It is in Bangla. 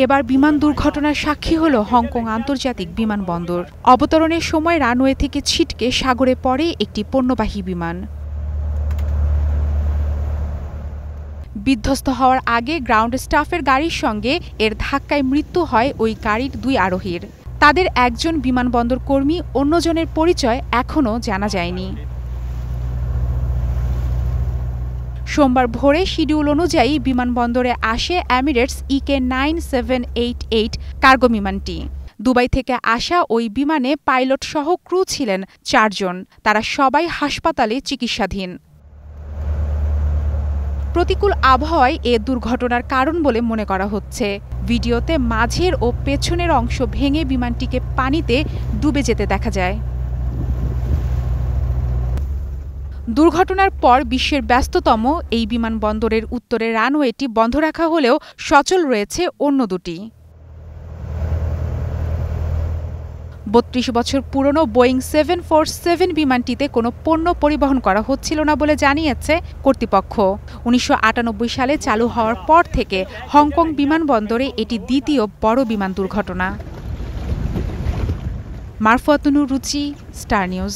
এবার বিমান দুর্ঘটনার সাক্ষী হল হংকং আন্তর্জাতিক বিমানবন্দর। অবতরণের সময় রানওয়ে থেকে ছিটকে সাগরে পড়ে একটি পণ্যবাহী বিমান। বিধ্বস্ত হওয়ার আগে গ্রাউন্ড স্টাফের গাড়ির সঙ্গে এর ধাক্কায় মৃত্যু হয় ওই গাড়ির 2 আরোহীর। তাদের একজন বিমানবন্দর কর্মী, অন্যজনের পরিচয় এখনও জানা যায়নি। সোমবার ভোরে শিডিউল অনুযায়ী বিমানবন্দরে আসে এমিরেটস EK-9788 কার্গো বিমানটি। দুবাই থেকে আসা ওই বিমানে পাইলট সহ ক্রু ছিলেন 4 জন। তারা সবাই হাসপাতালে চিকিৎসাধীন। প্রতিকূল আবহাওয়ায় এ দুর্ঘটনার কারণ বলে মনে করা হচ্ছে। ভিডিওতে মাঝের ও পেছনের অংশ ভেঙে বিমানটিকে পানিতে ডুবে যেতে দেখা যায়। দুর্ঘটনার পর বিশ্বের ব্যস্ততম এই বিমানবন্দরের উত্তরের রানওয়েটি বন্ধ রাখা হলেও সচল রয়েছে অন্য দুটি। 32 বছর পুরনো বোয়িং 747 বিমানটিতে কোনো পণ্য পরিবহন করা হচ্ছিল না বলে জানিয়েছে কর্তৃপক্ষ। 1998 সালে চালু হওয়ার পর থেকে হংকং বিমানবন্দরে এটি দ্বিতীয় বড় বিমান দুর্ঘটনা। মারফুয়াতুন্নুর রুচি, স্টার নিউজ।